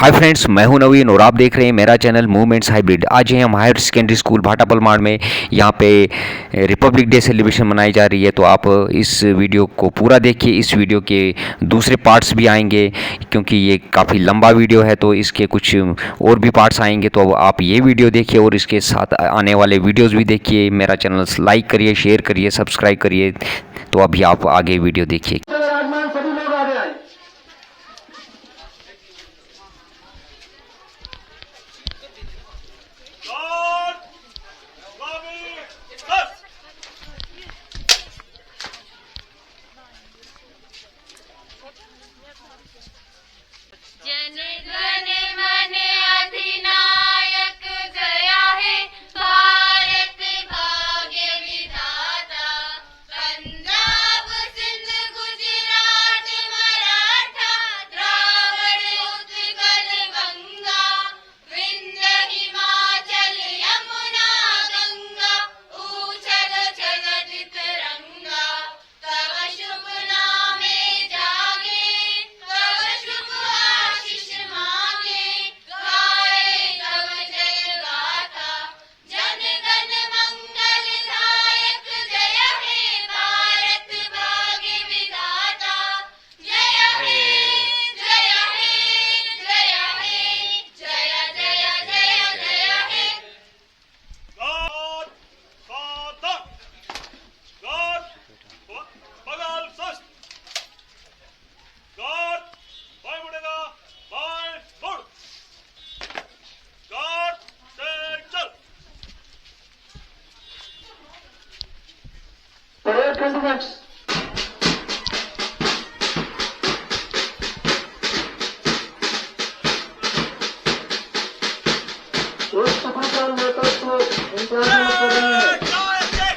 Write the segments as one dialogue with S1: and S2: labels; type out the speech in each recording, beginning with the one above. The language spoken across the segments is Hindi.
S1: हाय फ्रेंड्स, मैं हूं नवीन और आप देख रहे हैं मेरा चैनल मूवमेंट्स हाइब्रिड। आज हैं हम हायर सेकेंडरी स्कूल भाटा पलमाड़ में। यहां पे रिपब्लिक डे सेलिब्रेशन मनाई जा रही है, तो आप इस वीडियो को पूरा देखिए। इस वीडियो के दूसरे पार्ट्स भी आएंगे, क्योंकि ये काफ़ी लंबा वीडियो है, तो इसके कुछ और भी पार्ट्स आएंगे। तो अब आप ये वीडियो देखिए और इसके साथ आने वाले वीडियोज़ भी देखिए। मेरा चैनल लाइक करिए, शेयर करिए, सब्सक्राइब करिए। तो अभी आप आगे वीडियो देखिए।
S2: जन गण मन अधिनायक गया है भारत भाग्य विधाता। पंजाब सिंध गुजरात मराठा द्राविड़ उत्कल गंगा विंध्य हिमाचल यमुना गंगा ऊछल छलत तिरंगा। तव शुभ नामे जागे तव शुभ आशीष मांगे गाए तव जय गाथा। जन गण मंगल दायक जय हे भारत भाग्य विधाता। जय हे जय हे जय हे जय जय जय जय हे।
S3: God, Father, God, बगल सस्त, God, बाएं मुड़ेगा, बाएं मुड़, God, से चल।
S4: Parade continues. एक सफलता नेतृत्व इंतजार कर रही है।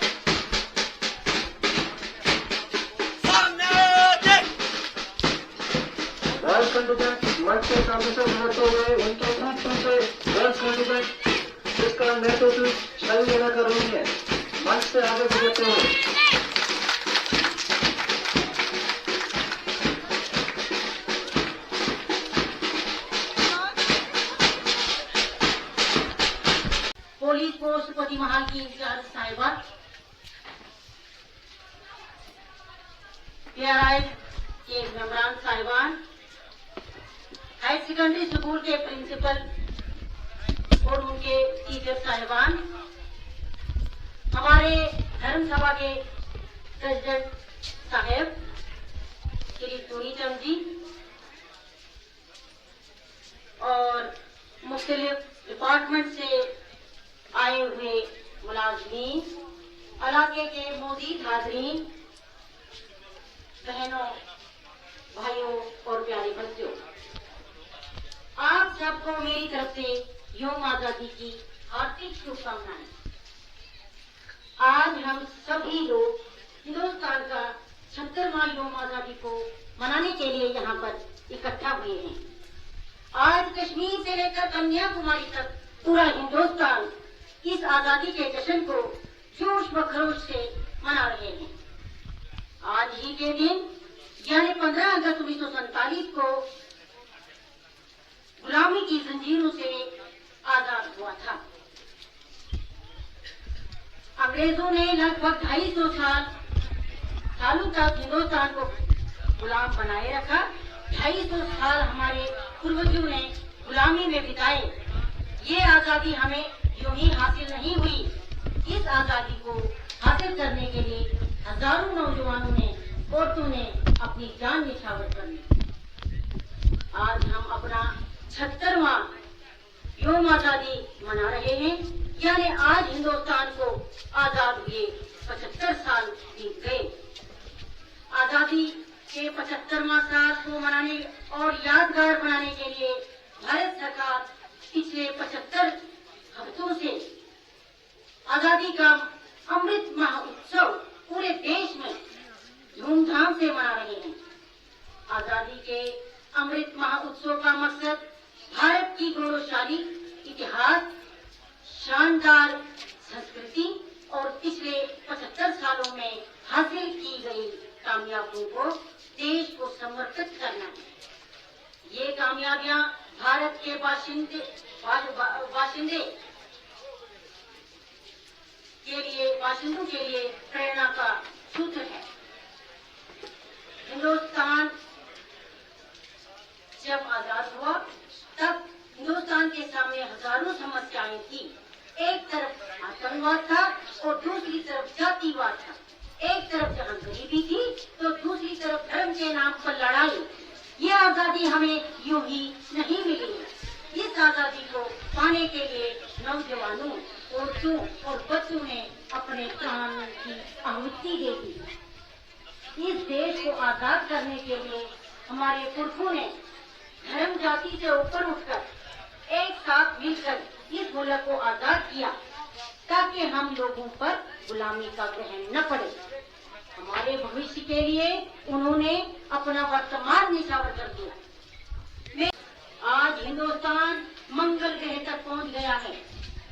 S4: गर्ल्स कैंडिडेट मंच के सामने से उभरते हुए उनके नेतृत्व से गर्ल्स कैंडिडेट जिसका नेतृत्व छवि लेना कर रही है, मंच से आगे गुजरते हुए।
S5: पुलिस पोस्ट पतिमहाल की इंचार्ज साहिबा, PRI के मेंबरान साहिबान, हायर सेकेंडरी स्कूल के प्रिंसिपल और उनके टीचर साहिबान, हमारे धर्म सभा के प्रेसिडेंट साहेब श्री सोनीचंद जी और मुख्तलिफ डिपार्टमेंट से आए हुए मुलाजमीन, इलाके के मोदी हाजरीन, बहनों, भाइयों और प्यारे बच्चों, आप सबको मेरी तरफ से यौम आजादी की हार्दिक शुभकामनाएं। आज हम सभी लोग हिंदुस्तान का 76वां यौम आजादी को मनाने के लिए यहाँ पर इकट्ठा हुए हैं। आज कश्मीर से लेकर कन्याकुमारी तक पूरा हिंदुस्तान इस आजादी के जश्न को जोश व खरोश से मना रहे हैं। आज ही के दिन यानी 15 अगस्त 1947 को गुलामी की जंजीरों से आजाद हुआ था। अंग्रेजों ने लगभग 250 सालों तक हिंदुस्तान को गुलाम बनाए रखा। 250 साल हमारे पूर्वजों ने गुलामी में बिताए। ये आजादी हमें यूं ही हासिल नहीं हुई। इस आजादी को हासिल करने के लिए हजारों नौजवानों ने, औरतों ने अपनी जान निछावर कर दी। आज हम अपना 76वां यौम आजादी मना रहे हैं, यानी आज हिंदुस्तान को आजाद हुए 75 साल बीत गए। आजादी के 75वां साल को मनाने और यादगार बनाने के लिए भारत सरकार पिछले 75 हफ्तों से आजादी का अमृत महोत्सव पूरे देश में धूमधाम से मना रहे हैं। आजादी के अमृत महोत्सव का मकसद भारत की गौरवशाली इतिहास, शानदार संस्कृति और पिछले 75 सालों में हासिल की गई कामयाबियों को देश को समर्पित करना है। ये कामयाबियां भारत के बाशिंदे बाशिंदों के लिए प्रेरणा का सूत्र है। हिंदुस्तान जब आजाद हुआ तब हिंदुस्तान के सामने हजारों समस्याएं थी। एक तरफ आतंकवाद था और दूसरी तरफ जातिवाद था। एक तरफ जहां गरीबी थी तो दूसरी तरफ धर्म के नाम पर लड़ाई। ये आजादी हमें यूं ही नहीं मिली है। इस आजादी को पाने के लिए नौजवानों, औरतों और बच्चों ने अपने प्राण की आहुति दे दी। इस देश को आजाद करने के लिए हमारे पुरखों ने धर्म जाति से ऊपर उठकर एक साथ मिलकर इस मुल्क को आजाद किया ताकि हम लोगों पर गुलामी का ग्रहण न पड़े। हमारे भविष्य के लिए उन्होंने अपना वर्तमान निछावर कर दिया। आज हिंदुस्तान मंगल ग्रह तक पहुंच गया है,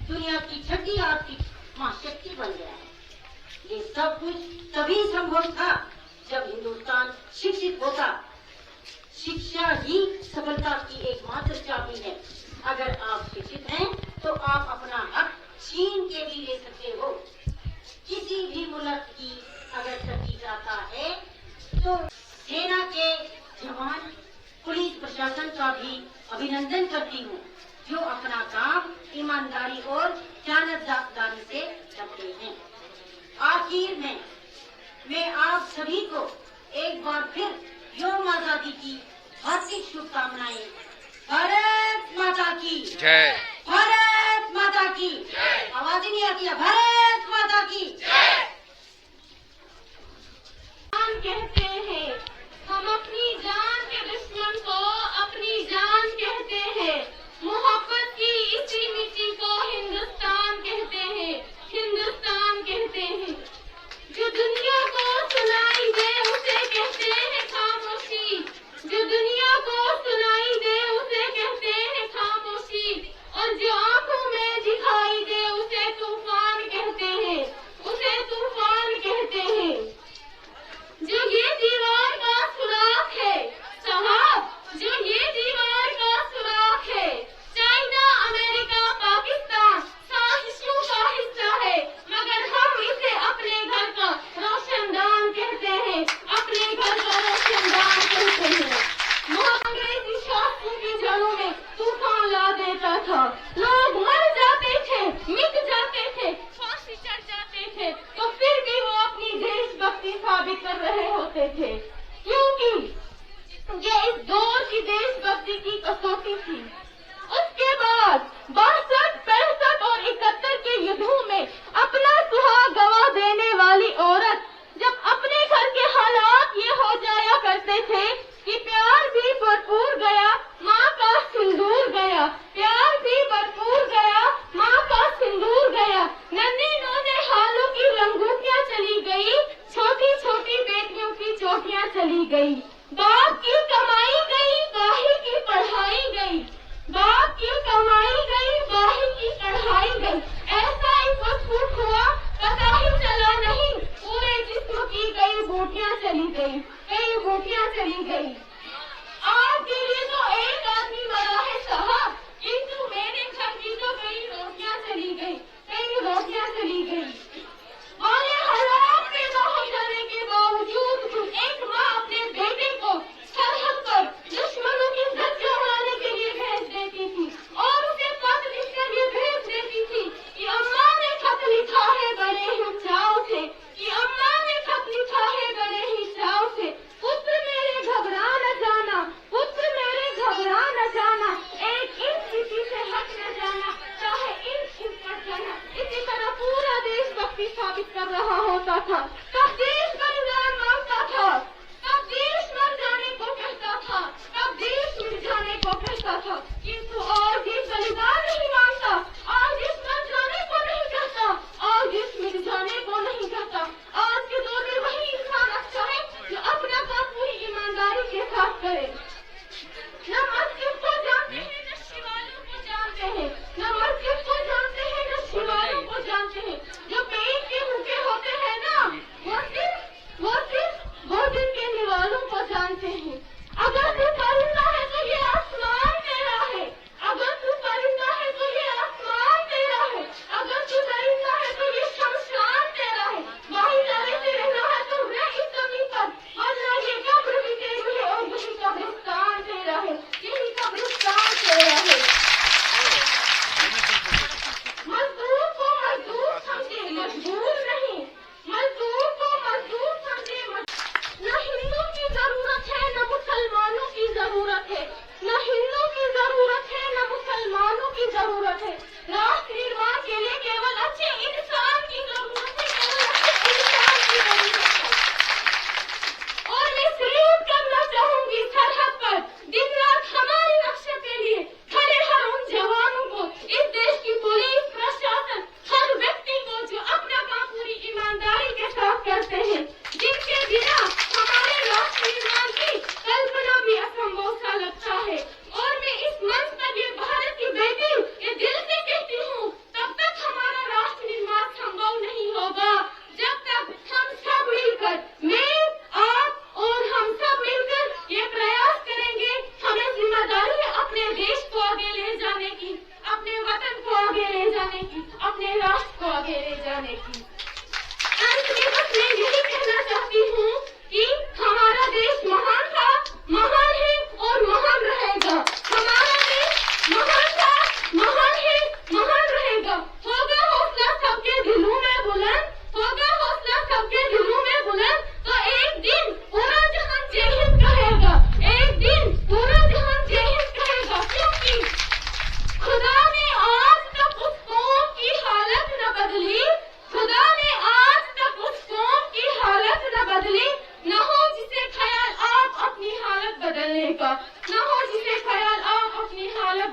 S5: दुनिया की छठी आर्थिक महाशक्ति बन गया है। ये सब कुछ तभी संभव था जब हिंदुस्तान शिक्षित होता। शिक्षा ही सफलता की एकमात्र चाबी है। अगर आप शिक्षित हैं तो आप अपना हक छीन के भी ले सकते हो। किसी भी मुल्क की अगर तरक्की चाहता है तो सेना के जवान, पुलिस प्रशासन का भी अभिनंदन करती हूँ जो अपना काम ईमानदारी और जानतदारी से करते हैं। आखिर में मैं आप सभी को एक बार फिर यौम आजादी की हार्दिक शुभकामनाएं। भारत माता की
S1: जय।
S5: भारत माता की जय। आवाज ही नहीं आती है। भारत माता की जय।
S2: कहते हैं हम अपनी जान के दुश्मन को अपनी जान कहते हैं। मोहब्बत की इसी मिट्टी को हिंदुस्तान कहते हैं, हिंदुस्तान कहते हैं। जो दुनिया को सुनाई दे उसे कहते हैं खामोशी, जो दुनिया को सुनाई दे उसे कहते हैं खामोशी, और जो आंखों में दिखाई दे उसे तूफान कहते हैं, उसे तूफान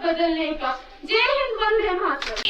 S2: बदलने का। जय हिंद, वंदे मातरम।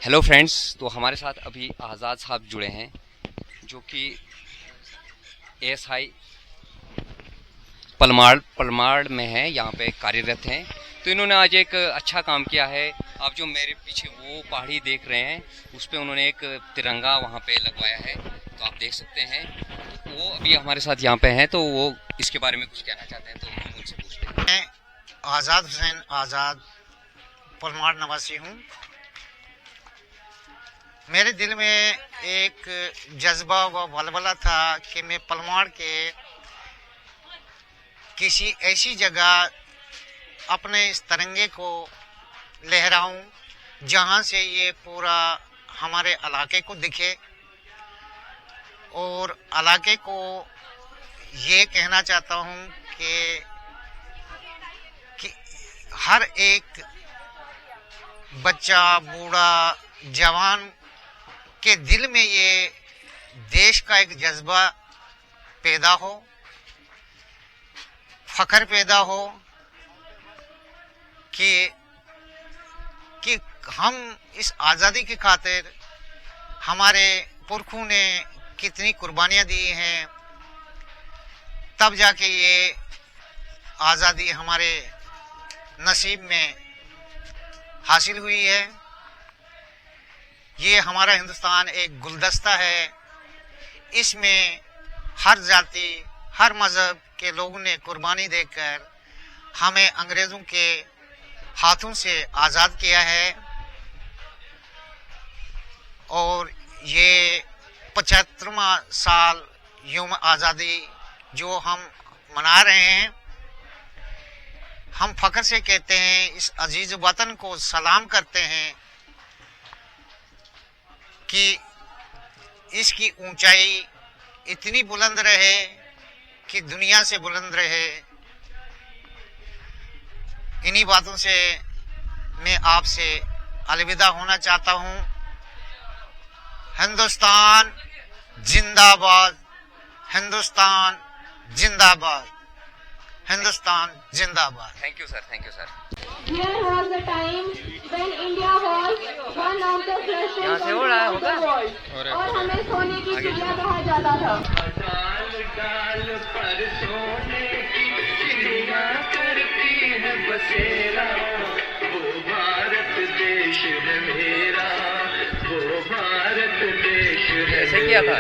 S1: हेलो फ्रेंड्स, तो हमारे साथ अभी आज़ाद साहब जुड़े हैं जो कि एएसआई पलमाड़ में है, यहाँ पे कार्यरत हैं। तो इन्होंने आज एक अच्छा काम किया है। आप जो मेरे पीछे वो पहाड़ी देख रहे हैं उस पे उन्होंने एक तिरंगा वहाँ पे लगवाया है, तो आप देख सकते हैं। तो वो अभी हमारे साथ यहाँ पे हैं, तो वो इसके बारे में कुछ कहना चाहते हैं, तो हम उनसे पूछते हैं।
S6: मैं आज़ाद हुसैन आज़ाद पलमाड़ निवासी हूँ। मेरे दिल में एक जज्बा व वलवला था कि मैं पलमाड़ के किसी ऐसी जगह अपने इस तिरंगे को लहराऊं जहां से ये पूरा हमारे इलाके को दिखे और इलाके को ये कहना चाहता हूं कि हर एक बच्चा, बूढ़ा, जवान के दिल में ये देश का एक जज्बा पैदा हो, फख्र पैदा हो कि हम इस आज़ादी की खातिर हमारे पुरखों ने कितनी कुर्बानियां दी हैं, तब जाके ये आज़ादी हमारे नसीब में हासिल हुई है। ये हमारा हिंदुस्तान एक गुलदस्ता है, इसमें हर जाति, हर मज़हब के लोगों ने कुर्बानी देकर हमें अंग्रेज़ों के हाथों से आज़ाद किया है। और ये 75वां साल यौम आज़ादी जो हम मना रहे हैं, हम फ़ख्र से कहते हैं, इस अजीज वतन को सलाम करते हैं कि इसकी ऊंचाई इतनी बुलंद रहे कि दुनिया से बुलंद रहे। इन्हीं बातों से मैं आपसे अलविदा होना चाहता हूं। हिंदुस्तान जिंदाबाद, हिंदुस्तान जिंदाबाद, हिंदुस्तान जिंदाबाद।
S1: Thank you sir, thank you sir.
S2: Here was the time when India was one of the freshest countries of the world और हमें सोने की चिड़िया कहा जाता था।
S4: डाल डाल पर सोने की चिड़िया करती है बसेरा, वो भारत देश है मेरा, वो भारत देश है।
S1: ऐसे किया था।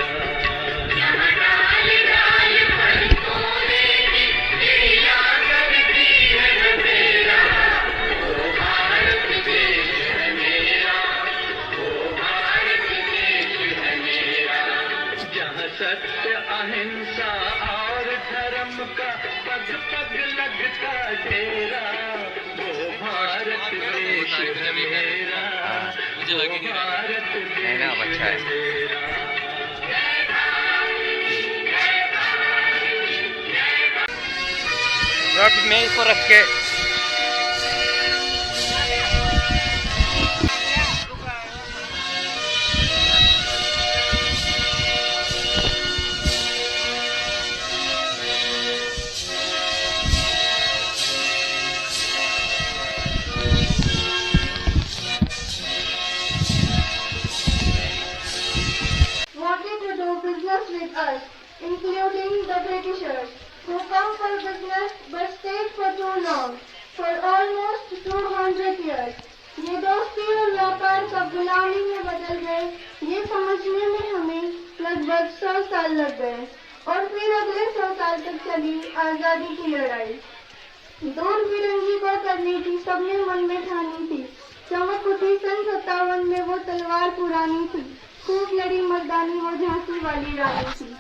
S4: सत्य, अहिंसा और धर्म का पग पग लगता डेरा, वो भारत देश है मेरा, वो भारत देश
S1: अच्छा है।
S4: है मेरा।
S1: मैं इसको रख के
S2: wanted to do business with us, including the Britishers, who come for business but stayed for too long, for almost 200 years. ये दोस्ती और व्यापार कब गुलामी में बदल गए, ये समझने में हमें लगभग 100 साल लग गए। और फिर अगले 100 साल तक चली आज़ादी की लड़ाई। दूर फिरंगी को करनी थी, सबने मन में ठानी थी। चमक उठी सन 57 में वो तलवार पुरानी थी, खूब लड़ी मर्दानी वो झांसी वाली रानी थी।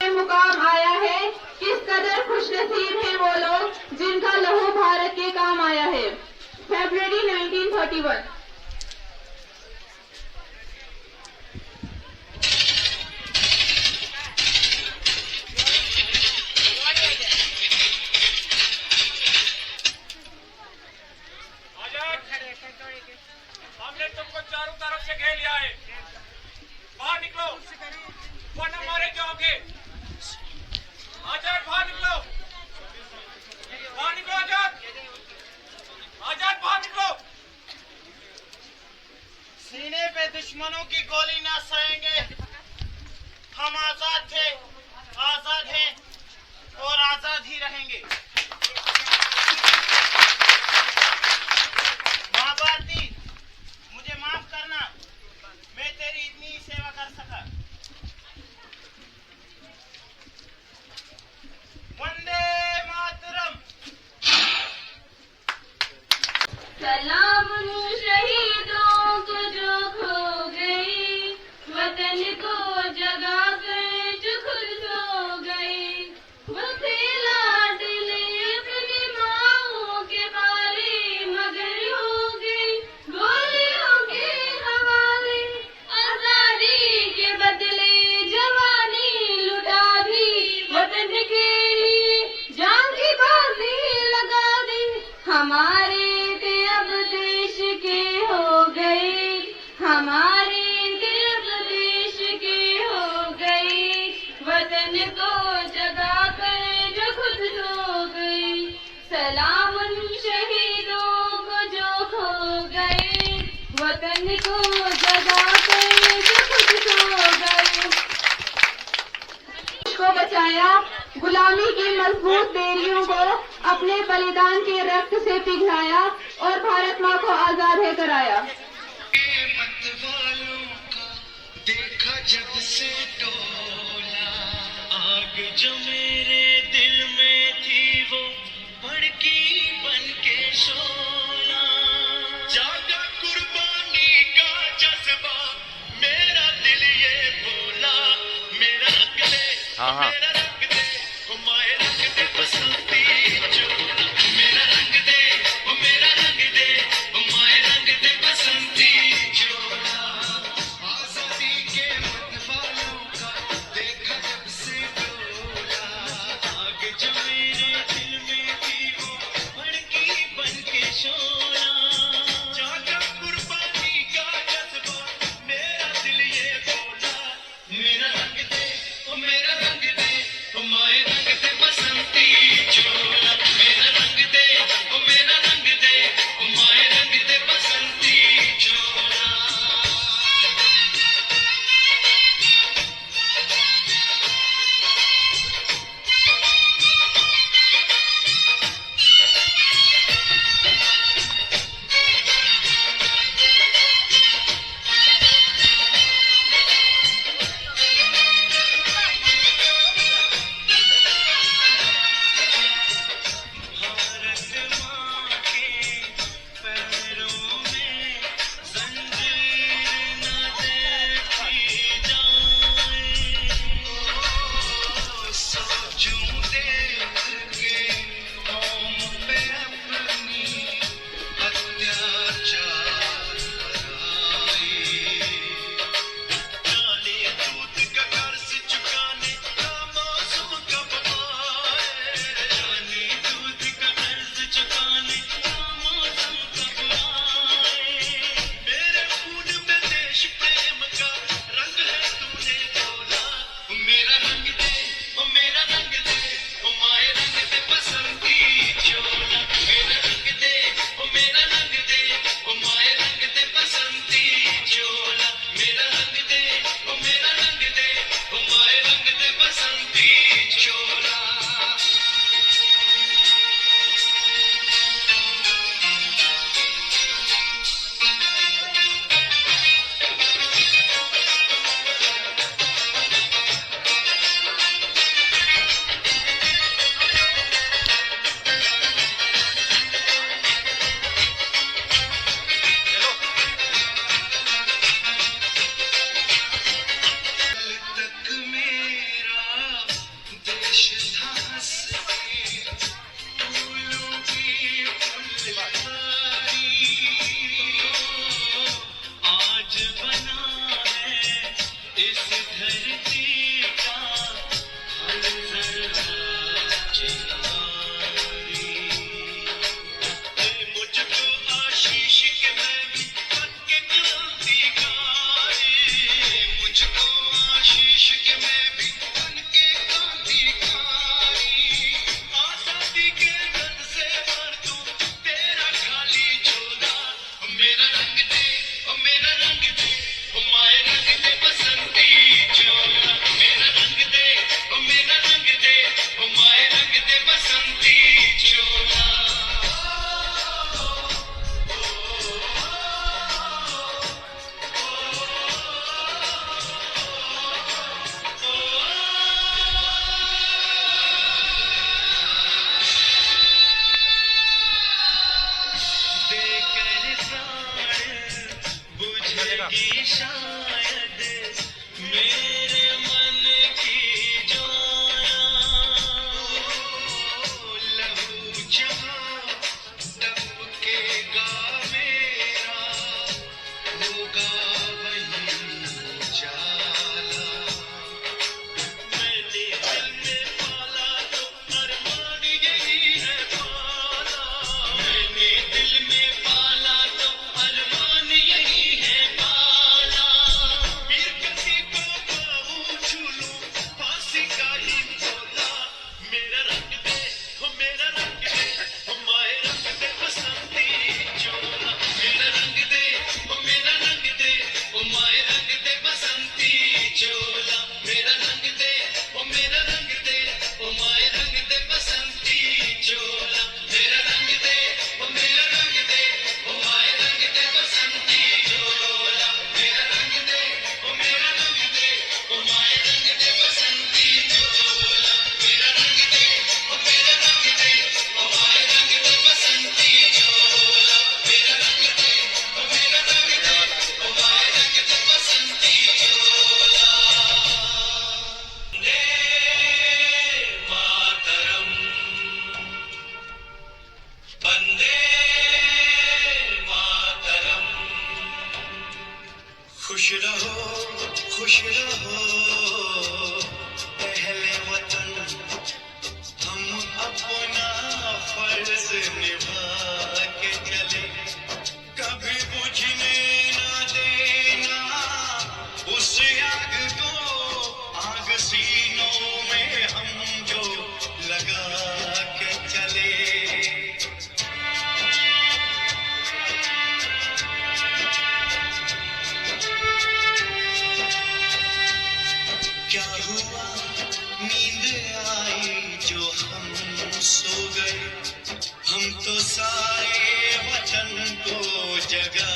S2: मुकाम आया है, किस कदर खुशनसीब हैं वो लोग जिनका लहू भारत के काम आया है। फरवरी 1931।
S7: दुश्मनों की गोली ना सहेंगे। हम आजाद थे, आजाद हैं और आजाद ही रहेंगे। माँ भारती, मुझे माफ करना, मैं तेरी इतनी ही सेवा कर सका। वंदे मातरम।
S2: सलाम उन शहीदों को जो खो गए, वतन को जगा कर जो खुद सो गए। वो थे लाडले अपनी माओं के बारे मगर हो गए गोलियों के हवाले। आजादी के बदले जवानी लुटा दी, वतन के लिए जान की बाजी लगा दी। हमारे थे अब देश के हो गए, हमारे थे अब देश के हो गए। वतन को जगा कर जो खुद सो गए। सलाम उन शहीदों को जो खो गए, वतन को जगा कर जो खुद सो गए। को बचाया, गुलामी की मजबूत बेड़ियों को अपने बलिदान के रक्त से पिघलाया और भारत माँ को आजाद है कराया।
S8: मत वालों का देखा जब से टोला, आग जो मेरे दिल में थी वो भड़की बन के शोला। जागा कुर्बानी का जज्बा, मेरा दिल ये बोला, मेरा रंग दे, मेरा रंग दे, हुमाए रंग दे बसंती चोला। मेरा रंग दे, ओ मेरा रंग दे, हुमाए रंग दे बसंती चोला। आजादी के मत वालों का देखा जब से डोला, आग जो मेरे दिल में थी वो भड़की बन के शोला। जागा कुर्बानी का जज्बा, मेरा दिल ये बोला, मेरा रंग दे, ओ मेरा रंग दे, हुमाए रंग दे बसंती चोला। मेरा रंग दे, ओ मेरा रंग दे, हुमाए रंग दे बसंती चोला। भारत माँ के पैरों में जंजीर न देखी जाए। सोचूं देख के कौम पे अपनी अत्याचार बढ़ाए। काले दूध का कर्ज चुकाने का मौसम कब आए। काले दूध का कर्ज चुकाने का मौसम कब आए। मेरे खून में देश प्रेम का रंग है तूने घोला। मेरा रंग दे, ओ मेरा रंग दे, ओ माए रंग दे बसंती चोला। मेरा रंग दे, ओ मेरा रंग दे, ओ माए रंग दे बसंती चोला। मेरा रंग दे, ओ मेरा रंग दे, ओ माए रंग दे बसंती चोला। कल तक मेरा देश था हंसती फूलों की फुलकारी। आज बना है इस धरती का हर जरा चिरारी। मुझको आशीष के मैं भी बन के क्रांतिकारी। मुझको आशीष के मैं भी बन के क्रांतिकारी। आजादी के गद से मार दूं तेरा खाली झोला। मेरा रंग दे, ओ मेरा रंग दे, ओ खुश रहो पहले वतन, हम अपना फर्ज निभा के चले, कभी बुझने ना देना उस आग को, आग सीनों में हम जो लगा के चले। क्या हुआ नींद आई जो हम सो गए, हम तो साए वतन को जगा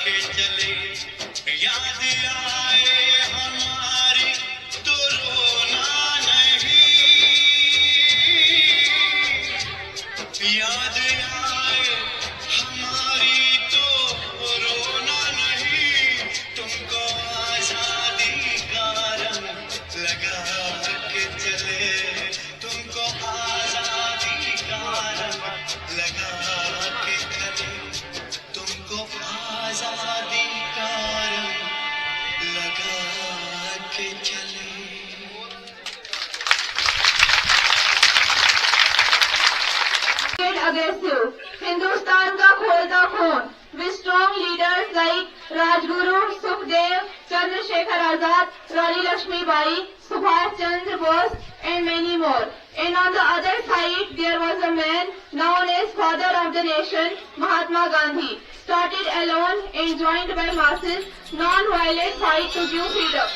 S8: के चले, याद आए हमारी तो रोना नहीं, याद आए हमारी तो रोना नहीं, तुमको आजादी का रंग लगा के चले, तुमको आजादी का रंग लगा के चले, तुमको आजादी का रंग लगा के चले।
S2: Aggressive. हिंदुस्तान का खोलता खून. With strong leaders like Rajguru, Sukhdev, Chandrasekhar Azad, Rani Lakshmi Bai, Subhash Chandra Bose, and many more. And on the other side, there was a man known as Father of the Nation, Mahatma Gandhi, started alone and joined by masses, non-violent fight to give freedom.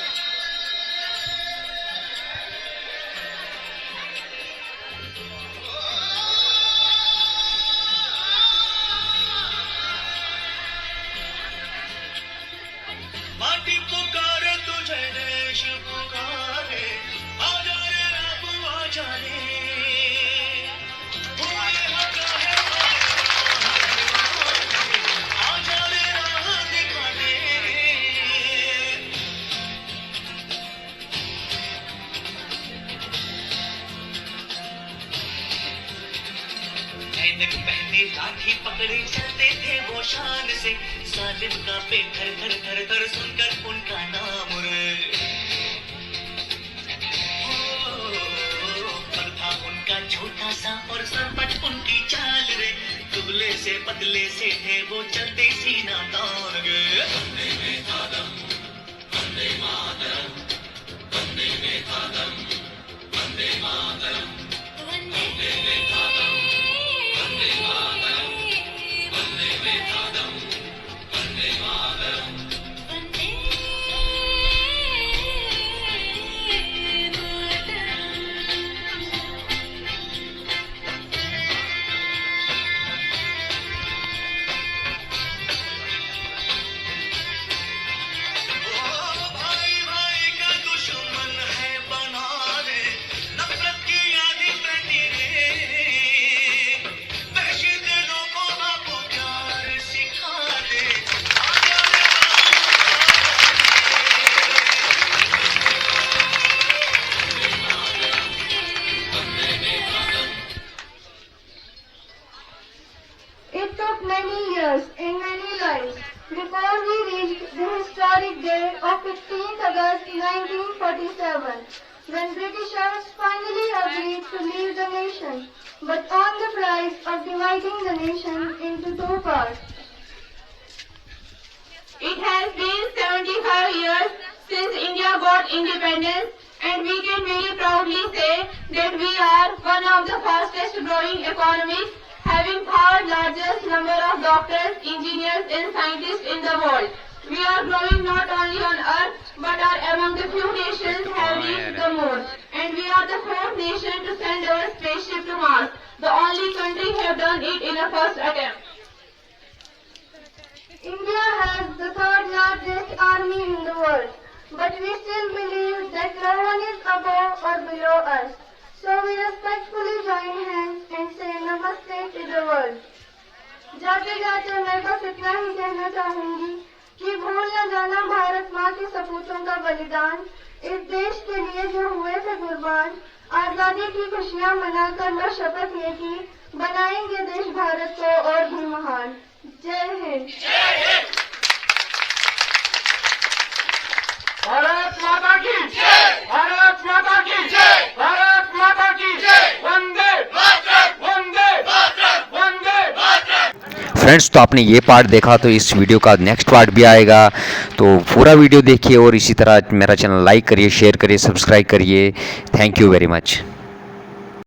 S8: माटी पुकारे तुझे, देश पुकारे, आजा रे रब आजा रे, हुए हटा है आजा रे राह दिखा दे। ऐनक पहने लाठी पकड़े चलते थे वो शान से, जालिम का पे घर घर घर घर सुनकर उनका नाम रे, पर था उनका छोटा सा और सरपट उनकी चाल रे, दुबले से पतले से थे वो चलते सीना तान गए। वंदे मातरम, वंदे मातरम, वंदे मातरम, वंदे मातरम, वंदे मातरम, वंदे मातरम, वंदे मातरम, वंदे मातरम। भाई भाई का दुश्मन है बना रे, नफरत की आधी पैनी रे, वहशी दिलों को आप प्यार सिखा दे, आजा रे
S2: It took many years and many lives before we reached the historic day of 15th August 1947, when Britishers finally agreed to leave the nation, but on the price of dividing the nation into two parts. It has been 75 years since India got independence, and we can very proudly say that we are one of the fastest growing economies, having third largest number of doctors, engineers and scientists in the world. We are growing not only on earth but are among the few nations have reached the moon, and we are the fourth nation to send our spaceship to Mars. The only country have done it in a first attempt. India has the third largest army in the world, but we still believe that no one is above or below us. So we respectfully join hands and say Namaste to the world. जाते जाते मैं बस इतना ही कहना चाहूंगी कि भूल न जाना भारत माँ के सपूतों का बलिदान, इस देश के लिए जो हुए थे कुर्बान। आजादी की खुशियाँ मनाकर न शपथ ये की, बनाएंगे देश भारत को और भी महान। जय हिंद।
S7: भारत माता की जय, भारत माता की जय, वंदे मातरम, वंदे मातरम, वंदे मातरम।
S1: फ्रेंड्स, तो आपने ये पार्ट देखा, तो इस वीडियो का नेक्स्ट पार्ट भी आएगा, तो पूरा वीडियो देखिए और इसी तरह मेरा चैनल लाइक करिए, शेयर करिए, सब्सक्राइब करिए। Thank you very much.